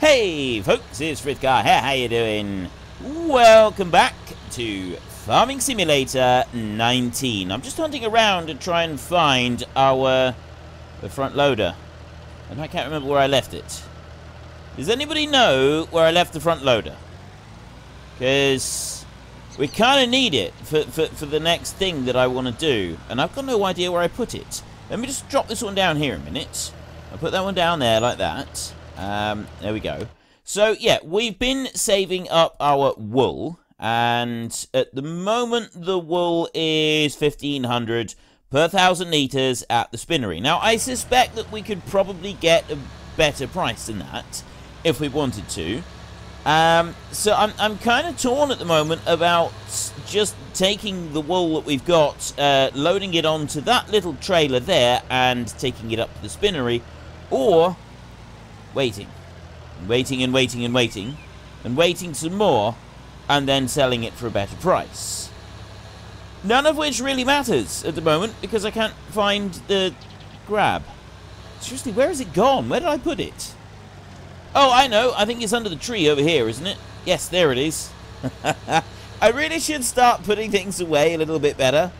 Hey folks, it's Frithgar here, how you doing? Welcome back to Farming Simulator 19. I'm just hunting around to try and find the front loader. And I can't remember where I left it. Does anybody know where I left the front loader? Because we kind of need it for the next thing that I want to do. And I've got no idea where I put it. Let me just drop this one down here a minute. I'll put that one down there like that. There we go. So, yeah, we've been saving up our wool. And at the moment, the wool is 1,500 per 1,000 litres at the spinnery. Now, I suspect that we could probably get a better price than that if we wanted to. So I'm kind of torn at the moment about just taking the wool that we've got, loading it onto that little trailer there and taking it up to the spinnery, or waiting some more and then selling it for a better price. None of which really matters at the moment because I can't find the grab. Seriously, where has it gone? Where did I put it? Oh, I know. I think it's under the tree over here, isn't it? Yes, there it is. I really should start putting things away a little bit better.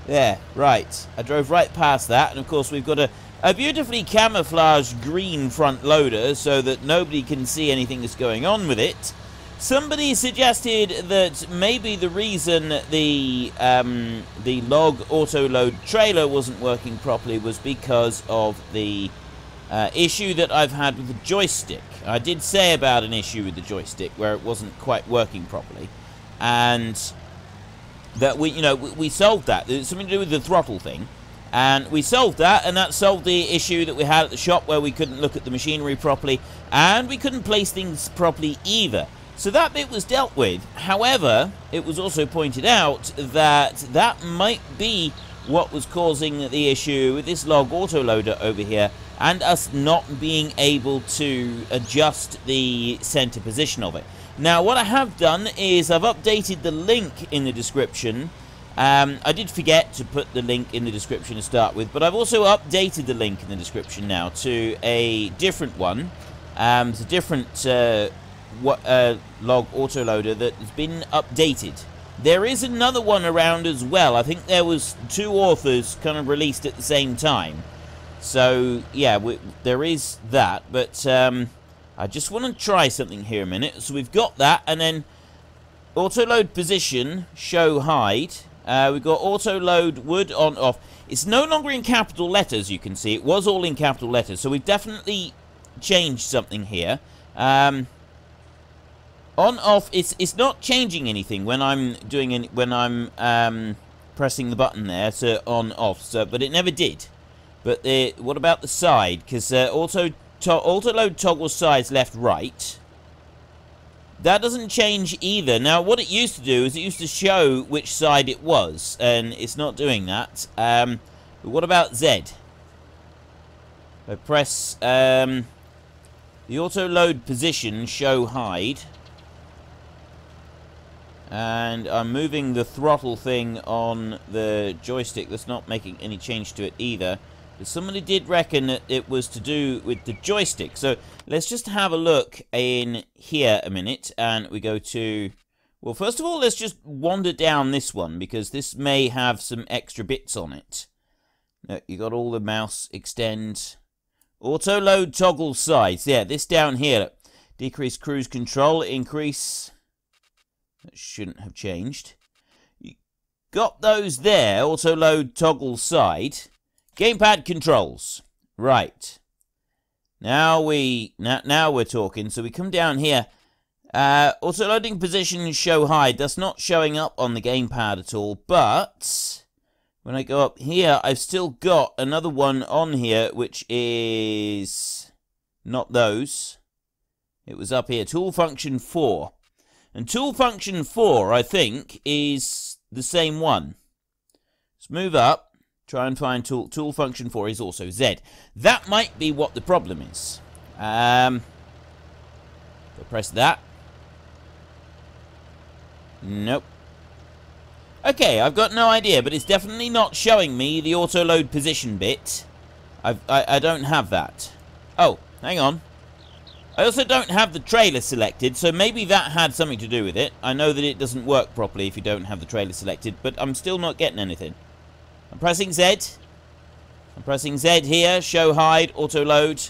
There, right. I drove right past that, and of course we've got a beautifully camouflaged green front loader so that nobody can see anything that's going on with it. Somebody suggested that maybe the reason the log auto-load trailer wasn't working properly was because of the issue that I've had with the joystick. I did say about an issue with the joystick where it wasn't quite working properly, and that we solved that. There's something to do with the throttle thing, and we solved that, and that solved the issue that we had at the shop where we couldn't look at the machinery properly, and we couldn't place things properly either. So that bit was dealt with. However, it was also pointed out that that might be what was causing the issue with this log autoloader over here, and us not being able to adjust the center position of it. Now, what I have done is I've updated the link in the description. I did forget to put the link in the description to start with, but I've also updated the link in the description now to a different one. It's a different log autoloader that has been updated. There is another one around as well. I think there was two authors kind of released at the same time. So, yeah, there is that. But I just want to try something here a minute. So we've got that. And then auto-load position, show hide. We've got auto-load wood on off. It's no longer in capital letters, you can see. It was all in capital letters. So we've definitely changed something here. On off, it's not changing anything when I'm doing pressing the button there to on off. So, but it never did. But what about the side? Because auto-load toggle sides left right. That doesn't change either. Now, what it used to do is it used to show which side it was, and it's not doing that. But what about Z? I press the auto-load position, show hide. And I'm moving the throttle thing on the joystick. That's not making any change to it either. But somebody did reckon that it was to do with the joystick. So let's just have a look in here a minute. And we go to... Well, first of all, let's just wander down this one, because this may have some extra bits on it. You got all the mouse extend. Auto-load toggle sides. Yeah, this down here. Decrease cruise control. Increase... That shouldn't have changed. You got those there. Auto-load toggle side. Gamepad controls. Right. Now we're talking. So we come down here. Auto-loading position show hide. That's not showing up on the gamepad at all. But when I go up here, I've still got another one on here, which is not those. It was up here. Tool function 4. And tool function 4, I think, is the same one. Let's move up. Try and find tool function 4 is also Z. That might be what the problem is. So press that. Nope. Okay, I've got no idea, but it's definitely not showing me the auto-load position bit. I don't have that. Oh, hang on. I also don't have the trailer selected, so maybe that had something to do with it. I know that it doesn't work properly if you don't have the trailer selected, but I'm still not getting anything. I'm pressing Z. I'm pressing Z here, show hide, auto load.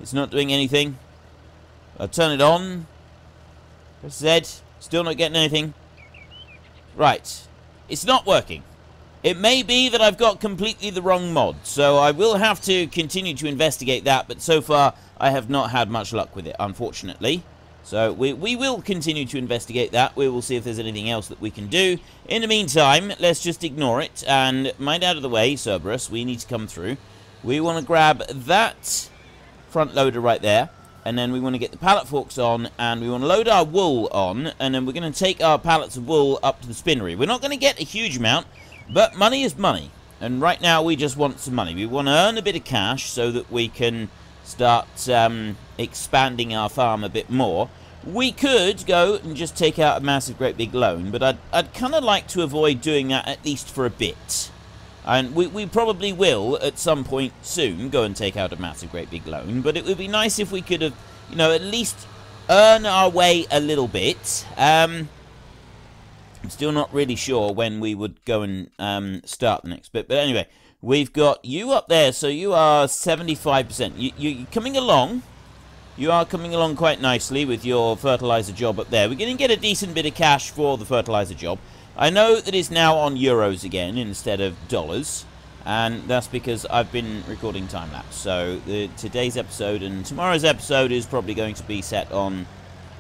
It's not doing anything. I'll turn it on. Press Z, still not getting anything. Right, it's not working. It may be that I've got completely the wrong mod, so I will have to continue to investigate that, but so far I have not had much luck with it, unfortunately. So we will continue to investigate that. We will see if there's anything else that we can do. In the meantime, let's just ignore it and mind out of the way, Cerberus. We need to come through. We want to grab that front loader right there, and then we want to get the pallet forks on, and we want to load our wool on, and then we're going to take our pallets of wool up to the spinnery. We're not going to get a huge amount, but money is money, and right now we just want some money. We want to earn a bit of cash so that we can start expanding our farm a bit more. We could go and just take out a massive great big loan, but I'd kind of like to avoid doing that at least for a bit. And we probably will at some point soon go and take out a massive great big loan, but it would be nice if we could have, you know, at least earn our way a little bit. I'm still not really sure when we would go and start the next bit. But anyway, we've got you up there, so you are 75%. You're coming along. You are coming along quite nicely with your fertilizer job up there. We're going to get a decent bit of cash for the fertilizer job. I know that it's now on euros again instead of dollars. And that's because I've been recording time-lapse. So today's episode and tomorrow's episode is probably going to be set on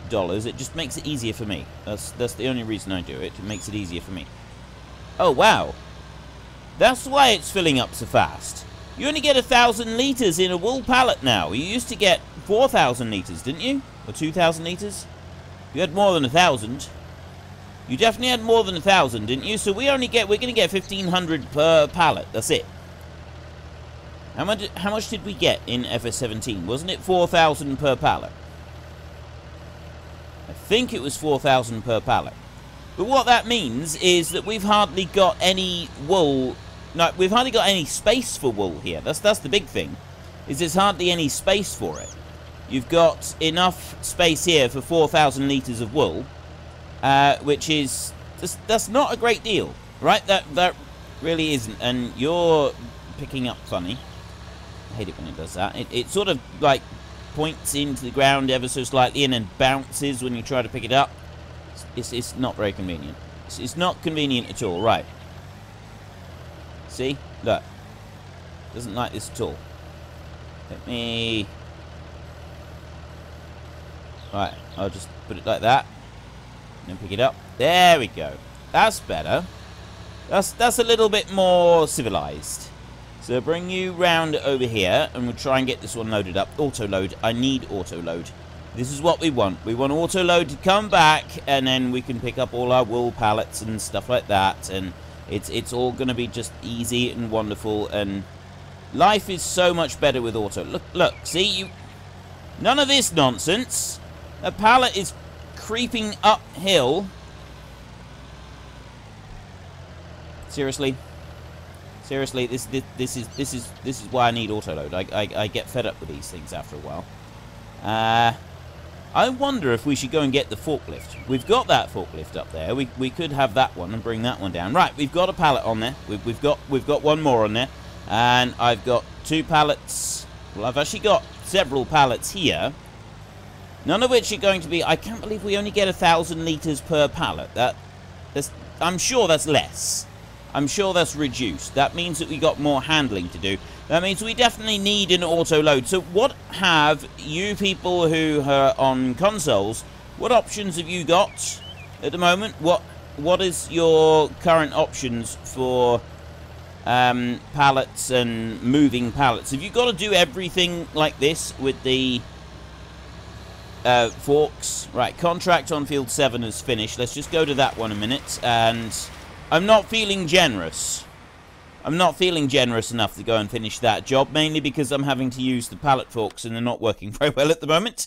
dollars. It just makes it easier for me. That's the only reason I do it. It makes it easier for me. Oh, wow. That's why it's filling up so fast. You only get 1,000 litres in a wool pallet now. You used to get 4,000 litres, didn't you? Or 2,000 litres? You had more than 1,000. You definitely had more than 1,000, didn't you? So we're going to get 1,500 per pallet. That's it. How much did we get in FS17? Wasn't it 4,000 per pallet? I think it was 4,000 per pallet. But what that means is that we've hardly got any wool. No, we've hardly got any space for wool here. That's the big thing. Is there's hardly any space for it. You've got enough space here for 4,000 litres of wool, which is that's not a great deal, right? That really isn't. And you're picking up funny. I hate it when it does that. It sort of like points into the ground ever so slightly and then bounces when you try to pick it up. It's not very convenient. It's not convenient at all, right? See? Look. Doesn't like this at all. Let me... Right, I'll just put it like that. And then pick it up. There we go. That's better. That's a little bit more civilized. So bring you round over here, and we'll try and get this one loaded up. Auto load. I need auto load. This is what we want. We want auto load to come back, and then we can pick up all our wool pallets and stuff like that. And it's all going to be just easy and wonderful. And life is so much better with auto. Look. See you. None of this nonsense. A pallet is creeping uphill. Seriously. Seriously, this is why I need autoload. I get fed up with these things after a while. I wonder if we should go and get the forklift. We've got that forklift up there. We could have that one and bring that one down. Right, we've got a pallet on there. We've got one more on there, and I've got 2 pallets. Well, I've actually got several pallets here. None of which are going to be. I can't believe we only get 1,000 litres per pallet. I'm sure that's less. I'm sure that's reduced. That means that we got more handling to do. That means we definitely need an auto load. So what have you people who are on consoles, what options have you got at the moment? What is your current options for pallets and moving pallets? Have you got to do everything like this with the forks? Right, contract on field 7 is finished. Let's just go to that one a minute. And I'm not feeling generous. I'm not feeling generous enough to go and finish that job, mainly because I'm having to use the pallet forks and they're not working very well at the moment.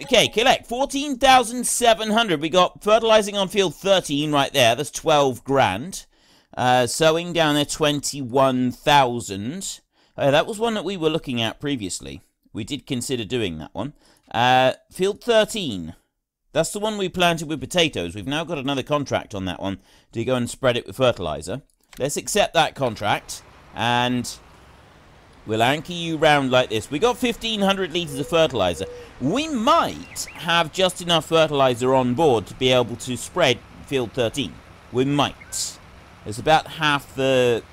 Okay, collect 14,700. We got fertilizing on field 13 right there. That's 12 grand. Sowing down there 21,000. That was one that we were looking at previously. we did consider doing that one. Field 13. That's the one we planted with potatoes. We've now got another contract on that one to go and spread it with fertilizer. Let's accept that contract, and we'll anchor you round like this. We got 1,500 litres of fertilizer. We might have just enough fertilizer on board to be able to spread field 13. We might. It's about half the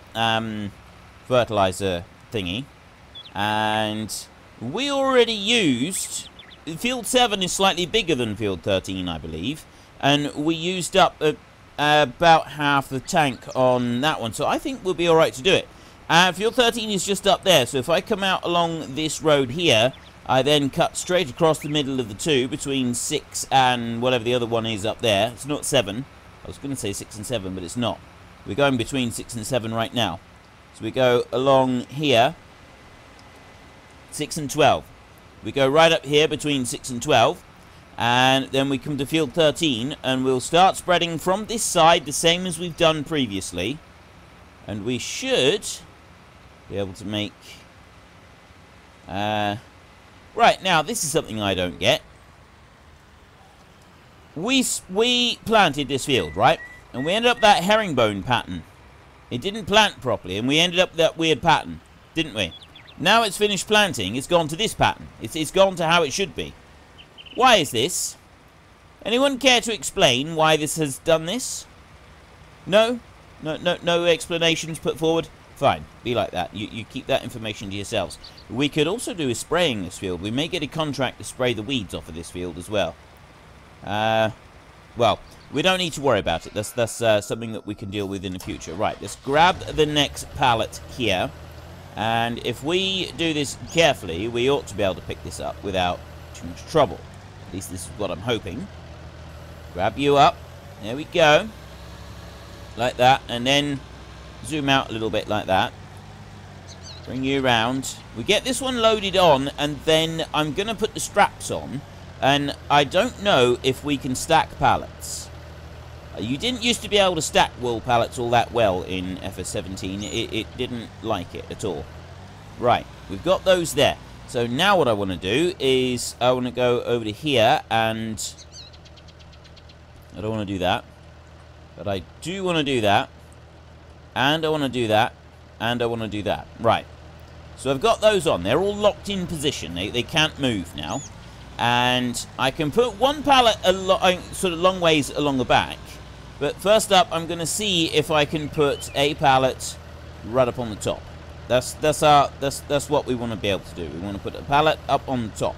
fertilizer thingy. And we already used... Field 7 is slightly bigger than Field 13, I believe. And we used up about half the tank on that one. So I think we'll be alright to do it. Field 13 is just up there. So if I come out along this road here, I then cut straight across the middle of the two between 6 and whatever the other one is up there. It's not 7. I was going to say 6 and 7, but it's not. We're going between 6 and 7 right now. So we go along here, 6 and 12. We go right up here between 6 and 12, and then we come to field 13, and we'll start spreading from this side, the same as we've done previously. And we should be able to make... Right, now, this is something I don't get. We planted this field, right? And we ended up that herringbone pattern. It didn't plant properly, and we ended up that weird pattern, didn't we? Now it's finished planting, it's gone to this pattern. It's gone to how it should be. Why is this? Anyone care to explain why this has done this? No? No explanations put forward? Fine, be like that. You keep that information to yourselves. We could also do is spraying this field. We may get a contract to spray the weeds off of this field as well. Well, we don't need to worry about it. That's something that we can deal with in the future. Right, let's grab the next pallet here. And if we do this carefully, we ought to be able to pick this up without too much trouble. At least this is what I'm hoping. Grab you up. There we go. Like that. And then zoom out a little bit like that. Bring you around. We get this one loaded on, and then I'm going to put the straps on. And I don't know if we can stack pallets. You didn't used to be able to stack wool pallets all that well in FS17. It didn't like it at all. Right, we've got those there. So now what I want to do is I want to go over to here, and I don't want to do that. But I do want to do that. And I want to do that. And I want to do that. Right. So I've got those on. They're all locked in position. They can't move now. And I can put one pallet sort of long ways along the back. But first up, I'm going to see if I can put a pallet right up on the top. That's what we want to be able to do. We want to put a pallet up on the top.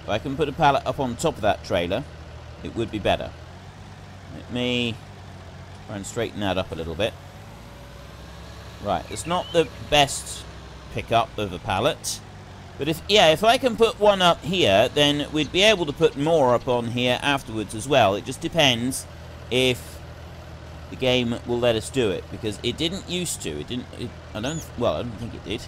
If I can put a pallet up on top of that trailer, it would be better. Let me try and straighten that up a little bit. Right, it's not the best pickup of a pallet. But if I can put one up here, then we'd be able to put more up on here afterwards as well. It just depends if the game will let us do it, because it didn't used to. I don't think it did. It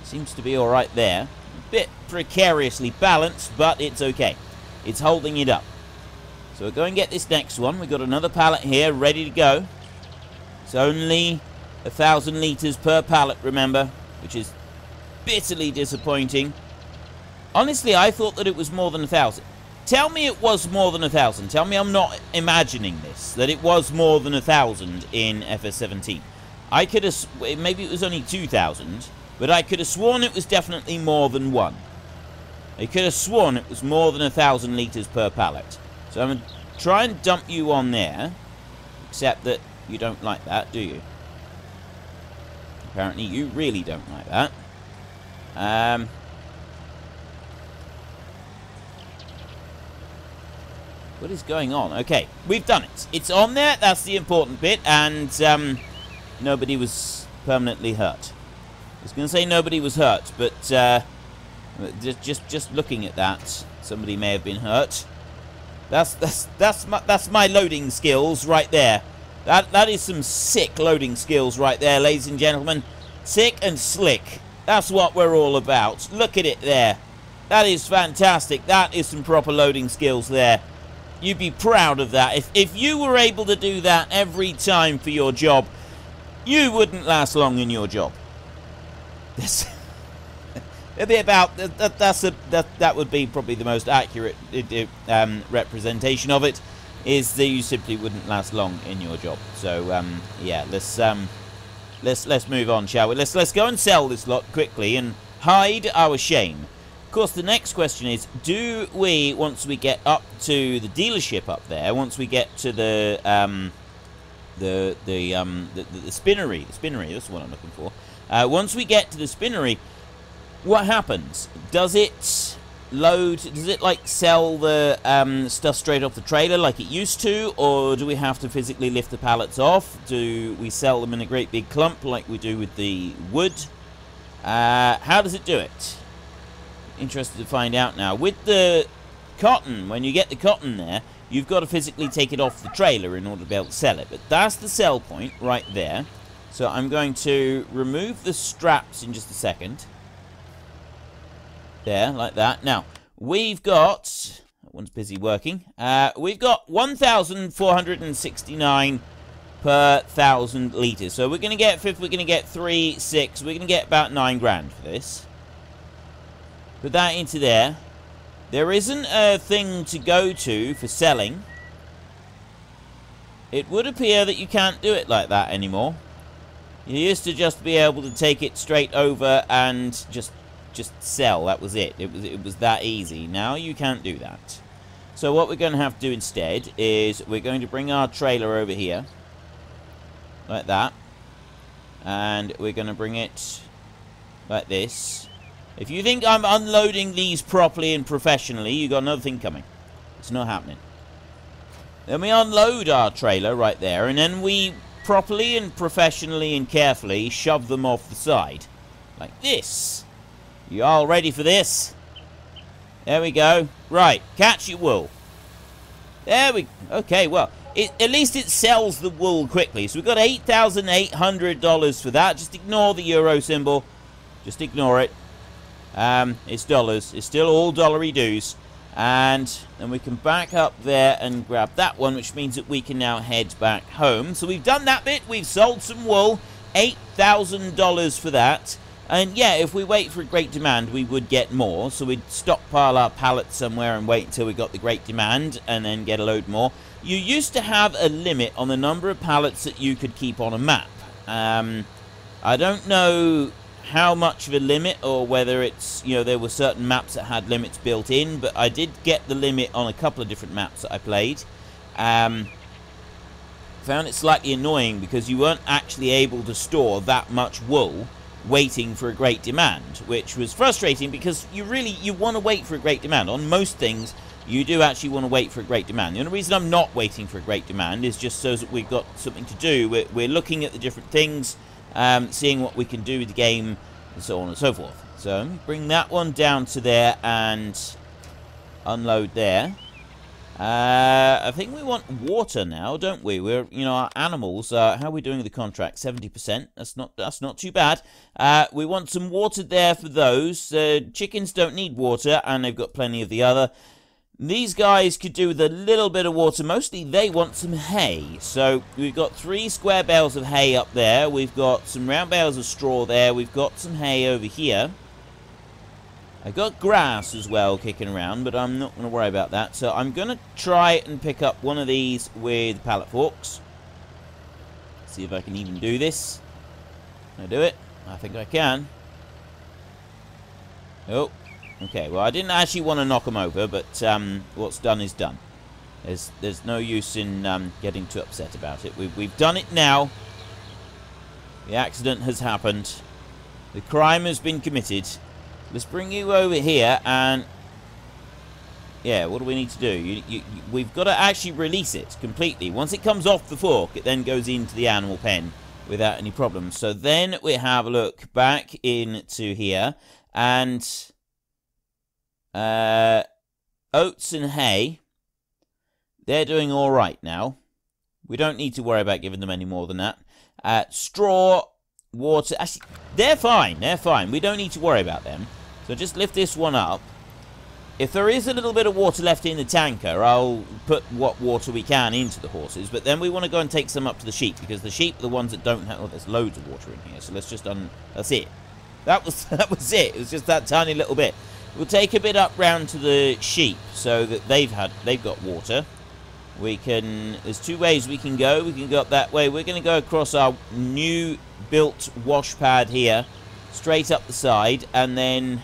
seems to be all right there. A bit precariously balanced, but it's okay. It's holding it up. So we'll go and get this next one. We've got another pallet here ready to go. It's only 1,000 litres per pallet, remember, which is bitterly disappointing. Honestly, I thought that it was more than 1,000. Tell me it was more than 1,000. Tell me I'm not imagining this, that it was more than 1,000 in FS17. I could have, maybe it was only 2,000, but I could have sworn it was definitely more than one. I could have sworn it was more than 1,000 litres per pallet. So I'm going to try and dump you on there, except that you don't like that, do you? Apparently you really don't like that. What is going on? Okay, we've done it. It's on there. That's the important bit. And nobody was permanently hurt. I was going to say nobody was hurt, but just looking at that, somebody may have been hurt. That's my loading skills right there. That is some sick loading skills right there, ladies and gentlemen. Sick and slick. That's what we're all about. Look at it there. That is fantastic. That is some proper loading skills there. You'd be proud of that. If you were able to do that every time for your job, you wouldn't last long in your job. It'd be about that would be probably the most accurate representation of it. Is that you simply wouldn't last long in your job. So yeah, let's move on, shall we? Let's go and sell this lot quickly and hide our shame. Of course, the next question is: do we, once we get up to the dealership up there, once we get to the spinnery, that's what I'm looking for. Once we get to the spinnery, what happens? Does it load? Does it like sell the stuff straight off the trailer like it used to, or do we have to physically lift the pallets off? Do we sell them in a great big clump like we do with the wood? How does it do it? Interested to find out now. With the cotton, when you get the cotton there, you've got to physically take it off the trailer in order to be able to sell it. But that's the sell point right there. So I'm going to remove the straps in just a second. There, like that. Now, we've got... that one's busy working. We've got 1,469 per 1,000 litres. So we're going to get 3, 6. We're going to get about 9 grand for this. Put that into there. There isn't a thing to go to for selling. It would appear that you can't do it like that anymore. You used to just be able to take it straight over and just sell. That was it. It was that easy. Now you can't do that. So what we're going to have to do instead is we're going to bring our trailer over here. Like that. And we're going to bring it like this. If you think I'm unloading these properly and professionally, you got another thing coming. It's not happening. Then we unload our trailer right there, and then we properly and professionally and carefully shove them off the side. Like this. You all ready for this? There we go. Right, catch your wool. There we... okay, well, at least it sells the wool quickly. So we've got $8,800 for that. Just ignore the euro symbol. Just ignore it. It's dollars. It's still all dollary dues. And then we can back up there and grab that one, which means that we can now head back home. So we've done that bit. We've sold some wool. $8,000 for that. And yeah, if we wait for a great demand, we would get more. So we'd stockpile our pallets somewhere and wait until we got the great demand and then get a load more. You used to have a limit on the number of pallets that you could keep on a map. I don't know how much of a limit, or whether it's, you know, there were certain maps that had limits built in, but I did get the limit on a couple of different maps that I played. Found it slightly annoying because you weren't actually able to store that much wool waiting for a great demand, which was frustrating because you want to wait for a great demand. On most things, you do actually want to wait for a great demand. The only reason I'm not waiting for a great demand is just so that we've got something to do. We're looking at the different things, seeing what we can do with the game, and so on and so forth. So bring that one down to there and unload there. I think we want water now, don't we? We're, you know, our animals. How are we doing with the contract? 70%. That's not too bad. We want some water there for those. Chickens don't need water, and they've got plenty of the other. These guys could do with a little bit of water. Mostly they want some hay. So we've got 3 square bales of hay up there. We've got some round bales of straw there. We've got some hay over here. I've got grass as well kicking around, but I'm not going to worry about that. So I'm going to try and pick up one of these with pallet forks. See if I can even do this. Can I do it? I think I can. Oh. Okay, well, I didn't actually want to knock them over, but what's done is done. There's no use in getting too upset about it. We've done it now. The accident has happened. The crime has been committed. Let's bring you over here, and yeah, what do we need to do? We've got to actually release it completely. Once it comes off the fork, it then goes into the animal pen without any problems. So then we have a look back into here, and oats and hay, they're doing all right now. We don't need to worry about giving them any more than that. Straw, water, actually, they're fine. They're fine. We don't need to worry about them. So just lift this one up. If there is a little bit of water left in the tanker, I'll put what water we can into the horses. But then we want to go and take some up to the sheep, because the sheep are the ones that don't have... oh, there's loads of water in here. So let's just... that's it. That was it. It was just that tiny little bit. We'll take a bit up round to the sheep so that they've got water. There's two ways we can go. We can go up that way. We're going to go across our new built wash pad here, straight up the side, and then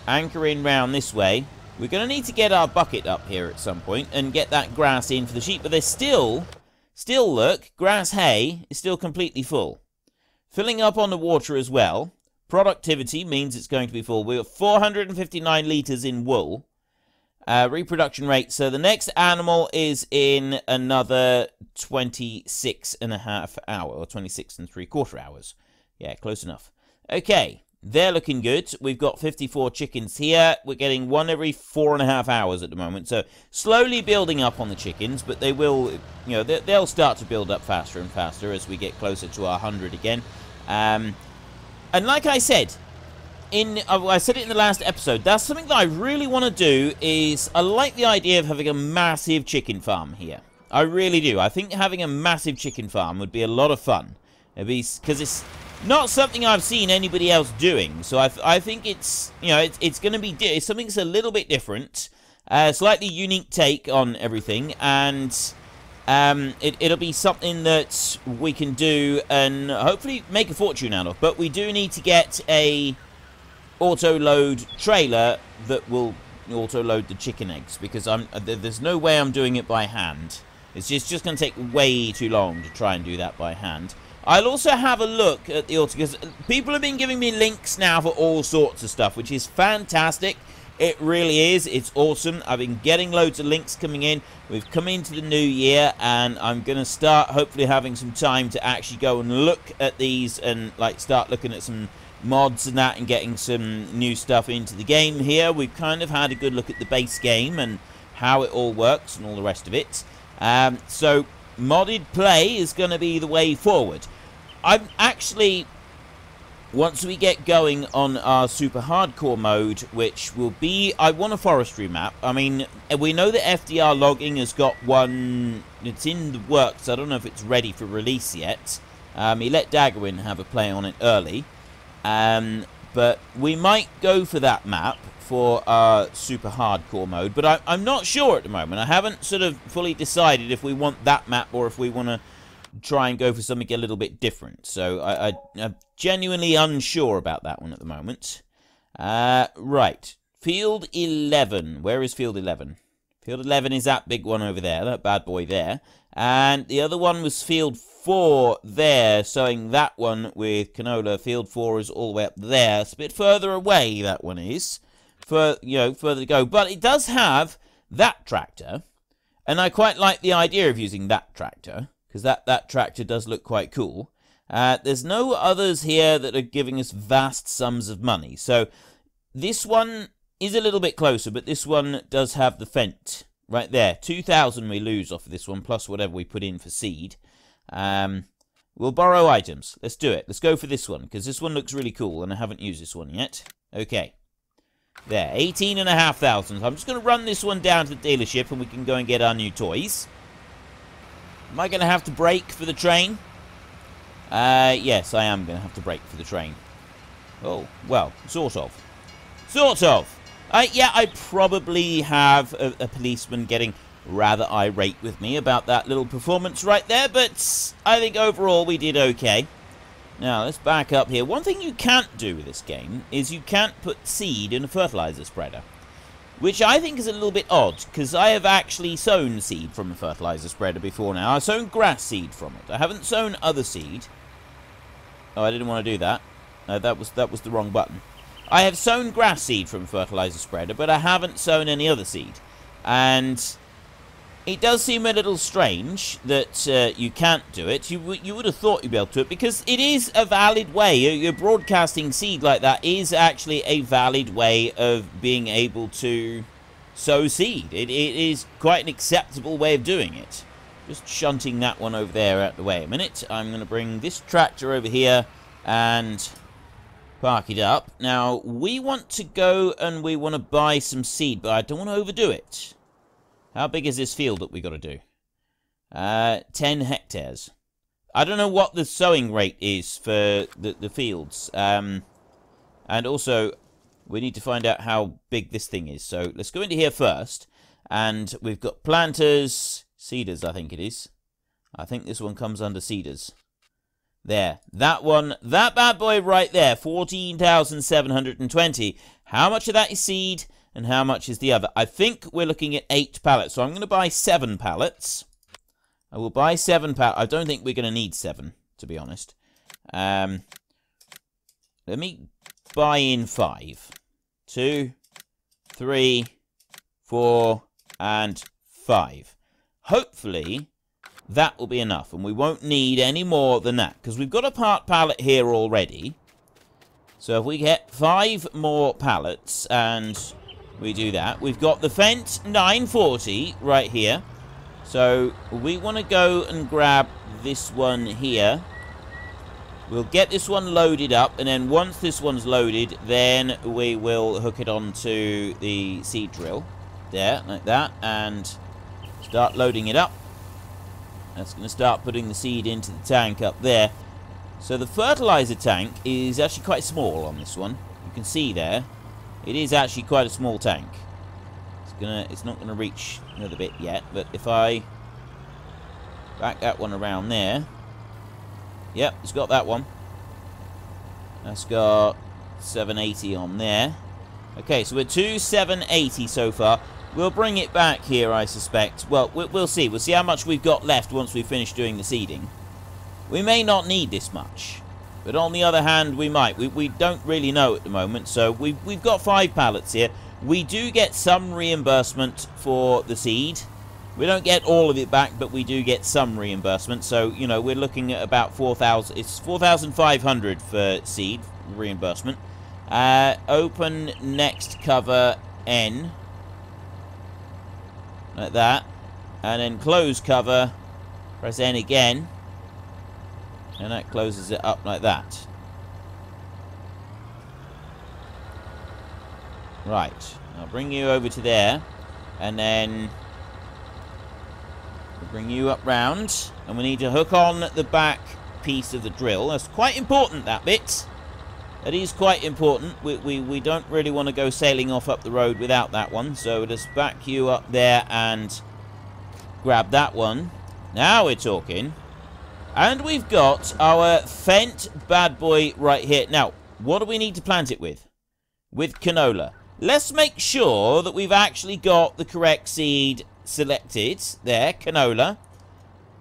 anchor in round this way. We're going to need to get our bucket up here at some point and get that grass in for the sheep. But there's still look, grass hay is still completely full. Filling up on the water as well. Productivity means it's going to be full. We've got 459 litres in wool. Reproduction rate. So the next animal is in another 26.5 hours. Or 26.75 hours. Yeah, close enough. Okay, they're looking good. We've got 54 chickens here. We're getting one every 4.5 hours at the moment. So slowly building up on the chickens. But they will, you know, they'll start to build up faster and faster as we get closer to our 100 again. And like I said, I said it in the last episode, that's something that I really want to do. Is I like the idea of having a massive chicken farm here. I really do. I think having a massive chicken farm would be a lot of fun. Because it's not something I've seen anybody else doing. So I think it's, you know, it's going to be something that's a little bit different, slightly unique take on everything, and it'll be something that we can do and hopefully make a fortune out of. But we do need to get a auto-load trailer that will auto-load the chicken eggs, because there's no way I'm doing it by hand. It's just going to take way too long to try and do that by hand. I'll also have a look at the auto, because people have been giving me links now for all sorts of stuff, which is fantastic. It really is. It's awesome. I've been getting loads of links coming in. We've come into the new year, and I'm going to start hopefully having some time to actually go and look at these and like start looking at some mods and that and getting some new stuff into the game here. We've kind of had a good look at the base game and how it all works and all the rest of it. So modded play is going to be the way forward. I'm actually, once we get going on our super hardcore mode, which will be, I want a forestry map. I mean, we know that FDR logging has got one, it's in the works. I don't know if it's ready for release yet. He let Daggerwin have a play on it early. But we might go for that map for our super hardcore mode. But I'm not sure at the moment. I haven't sort of fully decided if we want that map or if we want to try and go for something a little bit different. So I'm genuinely unsure about that one at the moment. Right. Field 11. Where is Field 11? Field 11 is that big one over there. That bad boy there. And the other one was Field 4 there. Showing that one with canola. Field 4 is all the way up there. It's a bit further away, that one is. Further to go. But it does have that tractor. And I quite like the idea of using that tractor, because that tractor does look quite cool. There's no others here that are giving us vast sums of money. So this one is a little bit closer, but this one does have the Fendt right there. 2,000 we lose off of this one, plus whatever we put in for seed. We'll borrow items. Let's do it. Let's go for this one, because this one looks really cool, and I haven't used this one yet. Okay. There, 18,500. I'm just going to run this one down to the dealership, and we can go and get our new toys. Am I going to have to brake for the train? Yes, I am going to have to brake for the train. Oh, well, sort of. Sort of. Yeah, I probably have a policeman getting rather irate with me about that little performance right there, but I think overall we did okay. Now, let's back up here. One thing you can't do with this game is you can't put seed in a fertilizer spreader, which I think is a little bit odd, because I have actually sown seed from a fertilizer spreader before now. I've sown grass seed from it. I haven't sown other seed. Oh, I didn't want to do that. No, that was the wrong button. I have sown grass seed from a fertilizer spreader, but I haven't sown any other seed. And it does seem a little strange that you can't do it. You would have thought you'd be able to do it, because it is a valid way. You're broadcasting seed like that is actually a valid way of being able to sow seed. It is quite an acceptable way of doing it. Just shunting that one over there out the way a minute. I'm going to bring this tractor over here and park it up. Now, we want to go and we want to buy some seed, but I don't want to overdo it. How big is this field that we got to do? 10 hectares. I don't know what the sowing rate is for the fields. And also, we need to find out how big this thing is. So let's go into here first. And we've got planters, seeders, I think it is. I think this one comes under seeders. There, that one, that bad boy right there, 14,720. How much of that is seed and how much is the other? I think we're looking at 8 pallets. So I'm going to buy 7 pallets. I will buy 7 pallets. I don't think we're going to need 7, to be honest. Let me buy in 5. 2, 3, 4, and 5. Hopefully, that will be enough, and we won't need any more than that, because we've got a part pallet here already. So if we get 5 more pallets, and we do that, we've got the Fendt 940 right here. So we want to go and grab this one here. We'll get this one loaded up, and then once this one's loaded, then we will hook it onto the seed drill. There, like that, and start loading it up. That's going to start putting the seed into the tank up there. So the fertilizer tank is actually quite small on this one. You can see there. It is actually quite a small tank. It's not gonna reach another bit yet, but if I back that one around there. Yep, it's got that one. That's got 780 on there. Okay, so we're 780 so far. We'll bring it back here, I suspect. Well, we'll see. We'll see how much we've got left once we finish doing the seeding. We may not need this much, but on the other hand, we might. We don't really know at the moment, so we've got 5 pallets here. We do get some reimbursement for the seed. We don't get all of it back, but we do get some reimbursement. So, you know, we're looking at about 4,000. It's 4,500 for seed reimbursement. Open next cover N. Like that. And then close cover. Press N again. And that closes it up like that. Right. I'll bring you over to there. And then we'll bring you up round. And we need to hook on the back piece of the drill. That's quite important, that bit. That is quite important. We don't really want to go sailing off up the road without that one. So let's back you up there and grab that one. Now we're talking. And we've got our Fendt bad boy right here. Now, what do we need to plant it with? With canola. Let's make sure that we've actually got the correct seed selected. There, canola.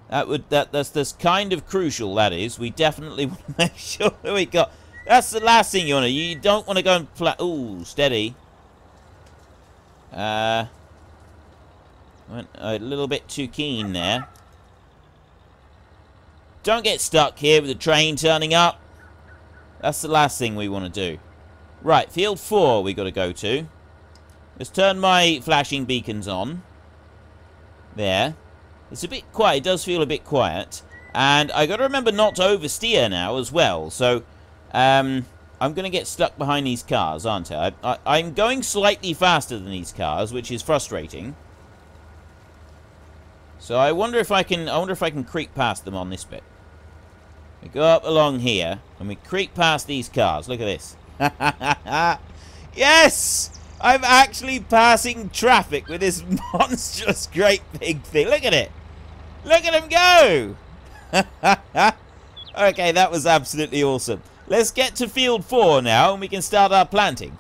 That's kind of crucial, that is. We definitely want to make sure that we got... That's the last thing you want to... You don't want to go and plant... Ooh, steady. Went a little bit too keen there. Don't get stuck here with the train turning up. That's the last thing we want to do. Right, field 4 we got to go to. Let's turn my flashing beacons on. There. It's a bit quiet. It does feel a bit quiet. And I got to remember not to oversteer now as well. So, I'm going to get stuck behind these cars, aren't I? I'm going slightly faster than these cars, which is frustrating. So I wonder if I can creep past them on this bit. We go up along here and we creep past these cars. Look at this. Yes! I'm actually passing traffic with this monstrous great big thing. Look at it. Look at him go. Okay, that was absolutely awesome. Let's get to field 4 now and we can start our planting.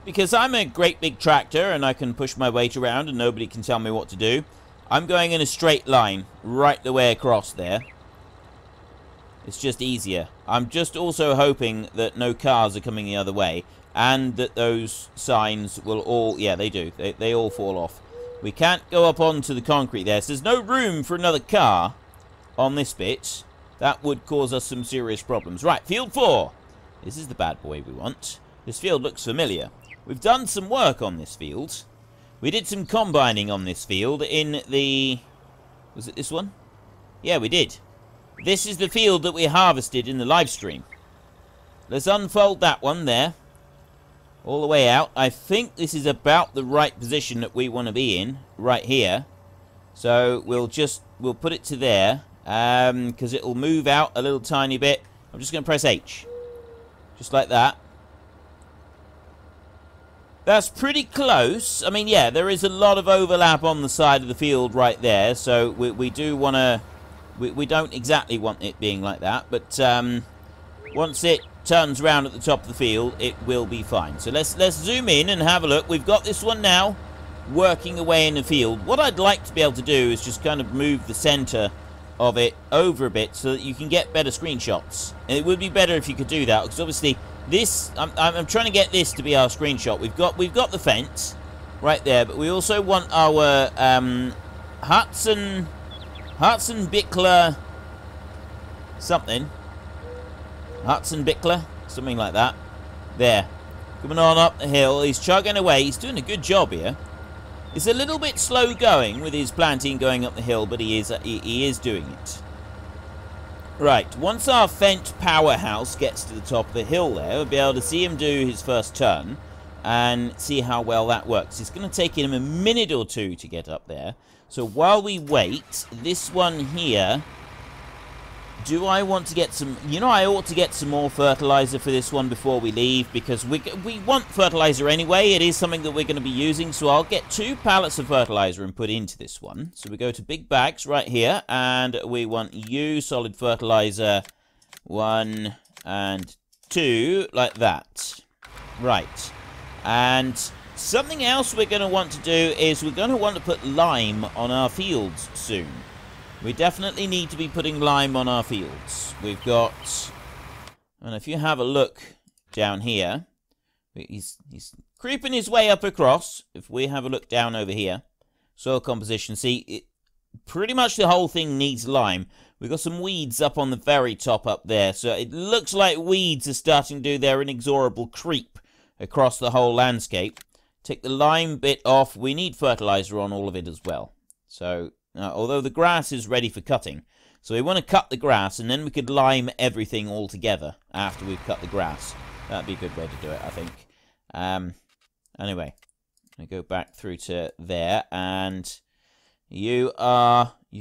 Because I'm a great big tractor and I can push my weight around and nobody can tell me what to do. I'm going in a straight line right the way across there. It's just easier. I'm just also hoping that no cars are coming the other way. And that those signs will all... Yeah, they do. They all fall off. We can't go up onto the concrete there. So there's no room for another car on this bit. That would cause us some serious problems. Right, field 4. This is the bad boy we want. This field looks familiar. We've done some work on this field. We did some combining on this field in the... Was it this one? Yeah, we did. This is the field that we harvested in the live stream. Let's unfold that one there. All the way out. I think this is about the right position that we want to be in. Right here. So we'll put it to there. Because it'll move out a little tiny bit. I'm just going to press H. Just like that. That's pretty close. I mean, yeah, there is a lot of overlap on the side of the field right there, so we do want to... We don't exactly want it being like that, but once it turns around at the top of the field, it will be fine. So let's zoom in and have a look. We've got this one now working away in the field. What I'd like to be able to do is just kind of move the center of it over a bit so that you can get better screenshots. And it would be better if you could do that, because obviously this, I'm trying to get this to be our screenshot. We've got the Fendt right there, but we also want our Hudson Bickler something. Hudson Bickler, something like that. There. Coming on up the hill. He's chugging away. He's doing a good job here. He's a little bit slow going with his planting going up the hill, but he is doing it. Right. Once our Fendt powerhouse gets to the top of the hill there, we'll be able to see him do his first turn and see how well that works. It's going to take him a minute or two to get up there. So while we wait, this one here, do I want to get some... You know, I ought to get some more fertilizer for this one before we leave, because we want fertilizer anyway. It is something that we're going to be using, so I'll get 2 pallets of fertilizer and put into this one. So we go to big bags right here, and we want solid fertilizer 1 and 2, like that. Right. And something else we're going to want to do is we're going to want to put lime on our fields soon. We definitely need to be putting lime on our fields. We've got... And if you have a look down here, he's creeping his way up across. If we have a look down over here, soil composition, see, pretty much the whole thing needs lime. We've got some weeds up on the very top up there, so it looks like weeds are starting to do their inexorable creep across the whole landscape. Take the lime bit off. We need fertilizer on all of it as well. So... although the grass is ready for cutting, so we want to cut the grass, and then we could lime everything all together after we've cut the grass. That'd be a good way to do it, I think. Anyway, I go back through to there, and you're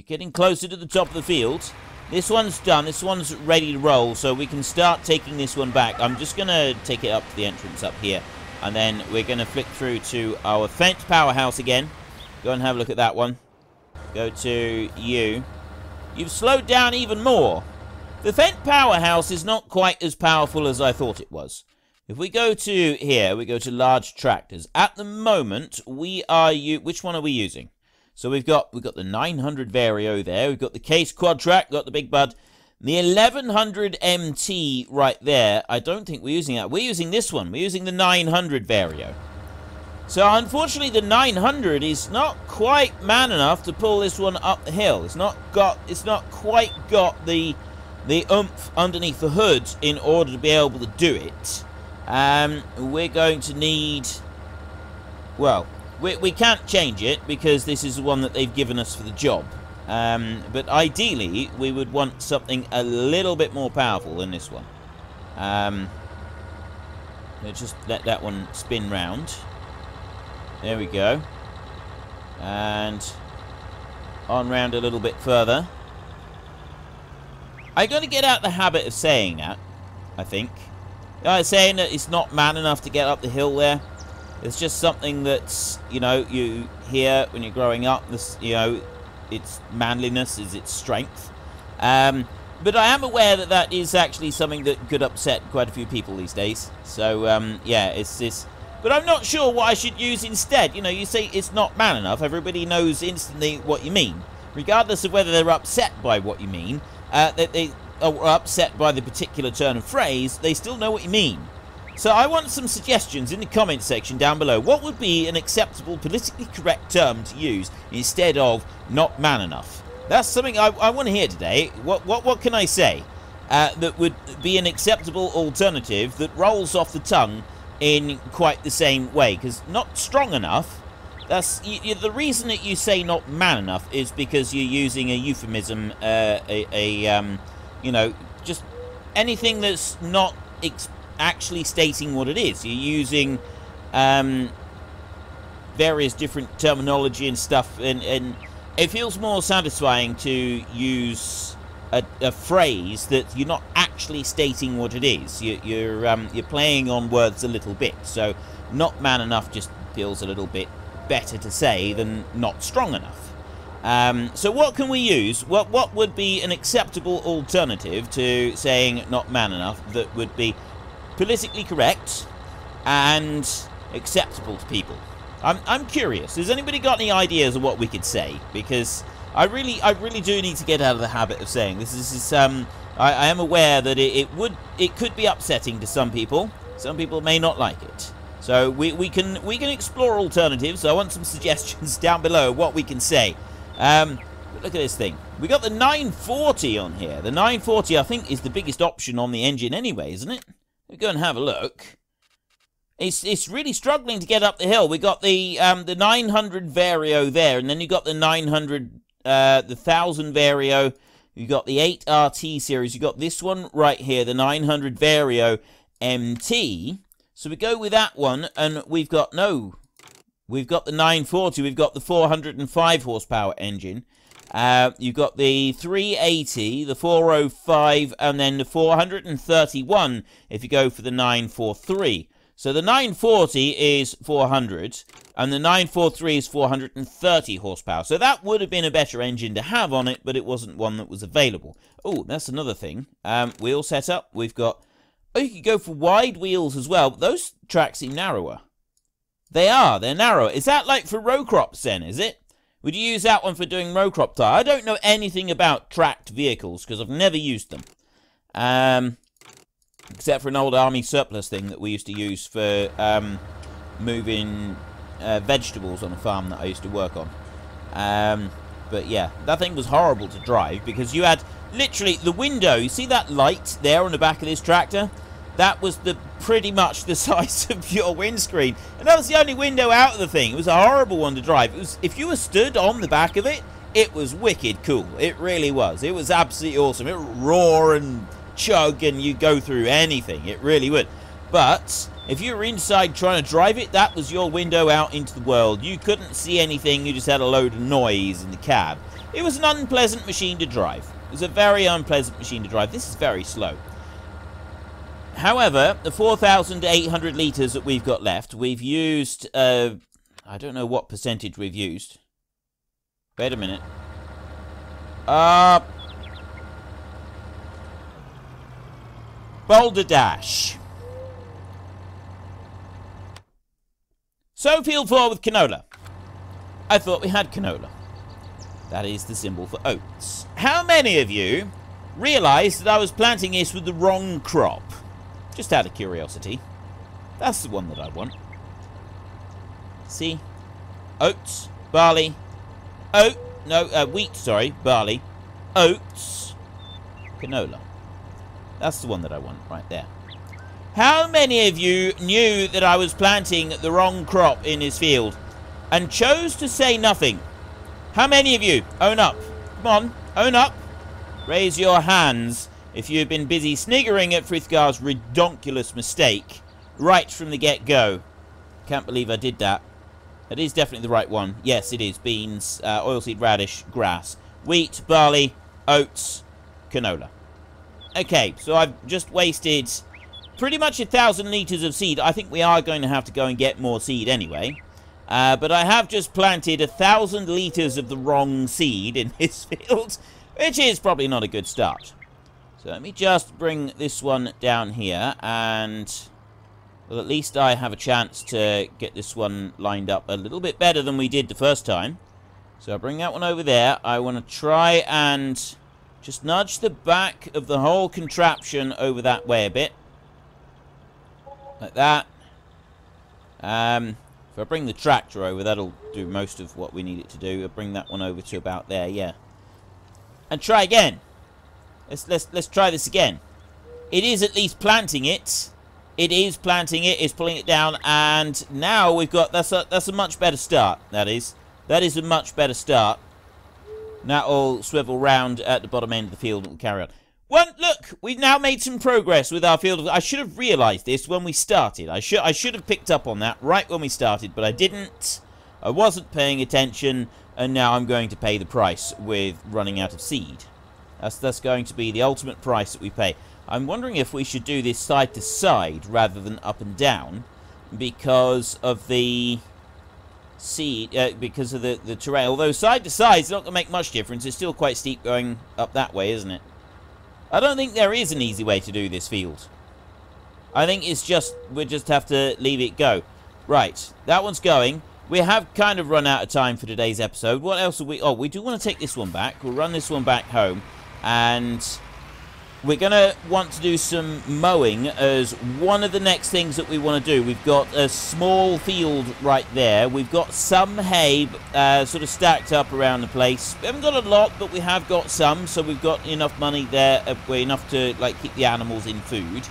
getting closer to the top of the field. This one's done. This one's ready to roll, so we can start taking this one back. I'm just going to take it up to the entrance up here, and then we're going to flick through to our Fendt powerhouse again. Go and have a look at that one. Go to you. You've slowed down even more. The Fendt powerhouse is not quite as powerful as I thought it was. If we go to here, we go to large tractors. At the moment, we are which one are we using? So we've got the 900 Vario there. We've got the Case Quad Track, got the Big Bud. The 1100 MT right there. I don't think we're using that. We're using this one. We're using the 900 Vario. So, unfortunately, the 900 is not quite man enough to pull this one up the hill. It's not quite got the oomph underneath the hood in order to be able to do it. We're going to need... Well, we can't change it because this is the one that they've given us for the job. But ideally, we would want something a little bit more powerful than this one. Let's just let that one spin round. There we go. And on round a little bit further. I'm going to get out the habit of saying that, I think. Saying that it's not man enough to get up the hill there. It's just something that's, you know, you hear when you're growing up. This, you know, its manliness is its strength. But I am aware that that is actually something that could upset quite a few people these days. So, yeah, it's this... But I'm not sure what I should use instead. You know, you say it's not man enough. Everybody knows instantly what you mean. Regardless of whether they're upset by what you mean, that they are upset by the particular turn of phrase, they still know what you mean. So I want some suggestions in the comment section down below. What would be an acceptable, politically correct term to use instead of not man enough? That's something I want to hear today. What can I say that would be an acceptable alternative that rolls off the tongue in quite the same way? Because not strong enough, that's the reason that you say not man enough is because you're using a euphemism, you know, just anything that's not actually stating what it is. You're using various different terminology and stuff, and it feels more satisfying to use a phrase that you're not actually stating what it is. You're playing on words a little bit. So not man enough just feels a little bit better to say than not strong enough. So what can we use? What would be an acceptable alternative to saying not man enough that would be politically correct and acceptable to people? I'm curious. Has anybody got any ideas of what we could say? Because I really do need to get out of the habit of saying this. I am aware that it could be upsetting to some people. Some people may not like it. So we can explore alternatives. I want some suggestions down below of what we can say. But look at this thing. We got the 940 on here. The 940 I think is the biggest option on the engine anyway, isn't it? We'll go and have a look. It's really struggling to get up the hill. We got the 900 Vario there, and then you got the 900, the 1000 Vario. You got the 8RT series. You got this one right here, the 900 Vario MT. So we go with that one, and we've got the 940. We've got the 405 horsepower engine. You've got the 380, the 405, and then the 431 if you go for the 943. So the 940 is 400, and the 943 is 430 horsepower. So that would have been a better engine to have on it, but it wasn't one that was available. Oh, that's another thing. Wheel setup. We've got... Oh, you could go for wide wheels as well, but those tracks seem narrower. They are. They're narrower. Is that like for row crops then, is it? Would you use that one for doing row crop tire? I don't know anything about tracked vehicles, because I've never used them. Except for an old army surplus thing that we used to use for moving vegetables on a farm that I used to work on. But yeah, that thing was horrible to drive because you had literally the window. You see that light there on the back of this tractor? That was pretty much the size of your windscreen. And that was the only window out of the thing. It was a horrible one to drive. It was, if you were stood on the back of it, it was wicked cool. It really was. It was absolutely awesome. It would roar and chug and you go through anything. It really would. But if you were inside trying to drive it, that was your window out into the world. You couldn't see anything. You just had a load of noise in the cab. It was an unpleasant machine to drive. It was a very unpleasant machine to drive. This is very slow. However, the 4,800 litres that we've got left, we've used, I don't know what percentage we've used. Wait a minute. Boulder Dash. So, field 4 with canola. I thought we had canola. That is the symbol for oats. How many of you realised that I was planting this with the wrong crop? Just out of curiosity. That's the one that I want. See? Oats, barley, wheat, sorry, barley, oats, canola. That's the one that I want right there. How many of you knew that I was planting the wrong crop in his field and chose to say nothing? How many of you? Own up. Come on, own up. Raise your hands if you've been busy sniggering at Frithgar's redonkulous mistake right from the get-go. Can't believe I did that. That is definitely the right one. Yes, it is. Beans, oilseed radish, grass, wheat, barley, oats, canola. Okay, so I've just wasted pretty much 1,000 litres of seed. I think we are going to have to go and get more seed anyway. But I have just planted 1,000 litres of the wrong seed in this field, which is probably not a good start. So let me just bring this one down here, and well, at least I have a chance to get this one lined up a little bit better than we did the first time. So I'll bring that one over there. I want to try and just nudge the back of the whole contraption over that way a bit. Like that. If I bring the tractor over, that'll do most of what we need it to do. I'll bring that one over to about there, yeah. And try again. Let's try this again. It is at least planting it. It is planting it. It's pulling it down, and now we've got that's a much better start. That is a much better start. That'll swivel round at the bottom end of the field and we'll carry on. Well, look, we've now made some progress with our field. I should have realised this when we started. I should have picked up on that right when we started, but I didn't. I wasn't paying attention, and now I'm going to pay the price with running out of seed. That's going to be the ultimate price that we pay. I'm wondering if we should do this side to side rather than up and down because of the seed, because of the terrain. Although side to side is not going to make much difference. It's still quite steep going up that way, isn't it? I don't think there is an easy way to do this field. I think it's just, we'll just have to leave it go. Right, that one's going. We have kind of run out of time for today's episode. What else are we... Oh, we do want to take this one back. We'll run this one back home. And we're going to want to do some mowing as one of the next things that we want to do. We've got a small field right there. We've got some hay sort of stacked up around the place. We haven't got a lot, but we have got some. So we've got enough money there, enough to like keep the animals in food.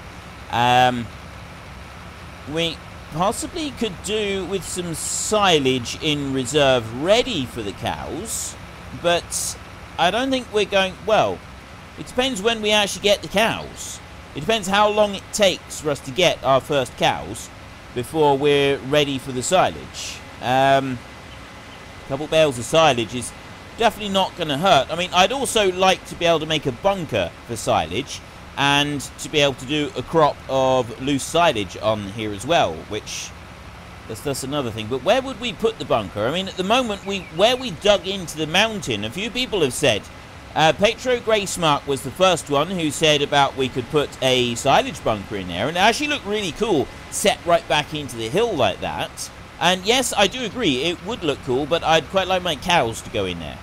We possibly could do with some silage in reserve ready for the cows, but I don't think we're going... Well, it depends when we actually get the cows. It depends how long it takes for us to get our first cows before we're ready for the silage. A couple bales of silage is definitely not going to hurt. I mean, I'd also like to be able to make a bunker for silage and to be able to do a crop of loose silage on here as well, which that's another thing. But where would we put the bunker? I mean, at the moment, where we dug into the mountain, a few people have said, Petro Graysmark was the first one who said about we could put a silage bunker in there, and it actually looked really cool, set right back into the hill like that. And yes, I do agree, it would look cool, but I'd quite like my cows to go in there.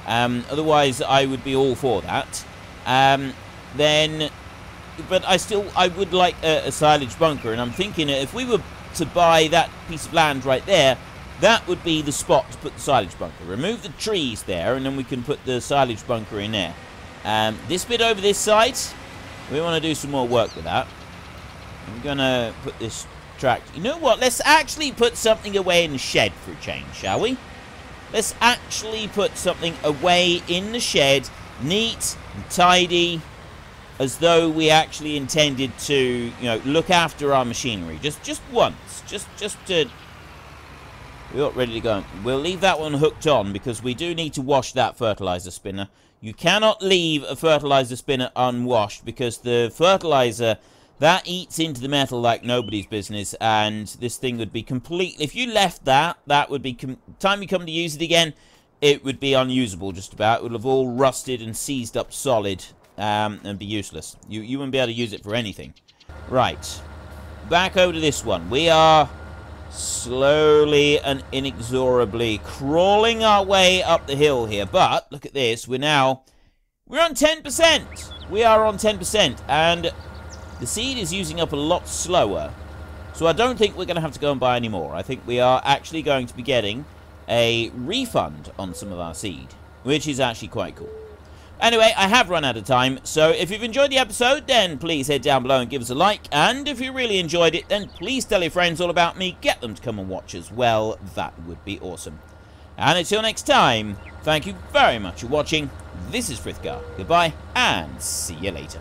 Otherwise, I would be all for that. But I would like a silage bunker, and I'm thinking if we were to buy that piece of land right there, that would be the spot to put the silage bunker. Remove the trees there, and then we can put the silage bunker in there. This bit over this side, we want to do some more work with that. I'm going to put this tractor... You know what? Let's actually put something away in the shed for a change, shall we? Let's actually put something away in the shed, neat and tidy, as though we actually intended to, you know, look after our machinery. Just once. Just to... We're not ready to go. We'll leave that one hooked on because we do need to wash that fertilizer spinner. You cannot leave a fertilizer spinner unwashed because the fertilizer, that eats into the metal like nobody's business, and this thing would be completely... If you left that, that would be... time you come to use it again, it would be unusable just about. It would have all rusted and seized up solid and be useless. You wouldn't be able to use it for anything. Right. Back over to this one. We are slowly and inexorably crawling our way up the hill here. But, look at this. We're on 10%. We are on 10%. And the seed is using up a lot slower. So I don't think we're going to have to go and buy any more. I think we are actually going to be getting a refund on some of our seed, which is actually quite cool. Anyway, I have run out of time, so if you've enjoyed the episode, then please head down below and give us a like, and if you really enjoyed it, then please tell your friends all about me, get them to come and watch as well, that would be awesome. And until next time, thank you very much for watching, this is Frithgar, goodbye, and see you later.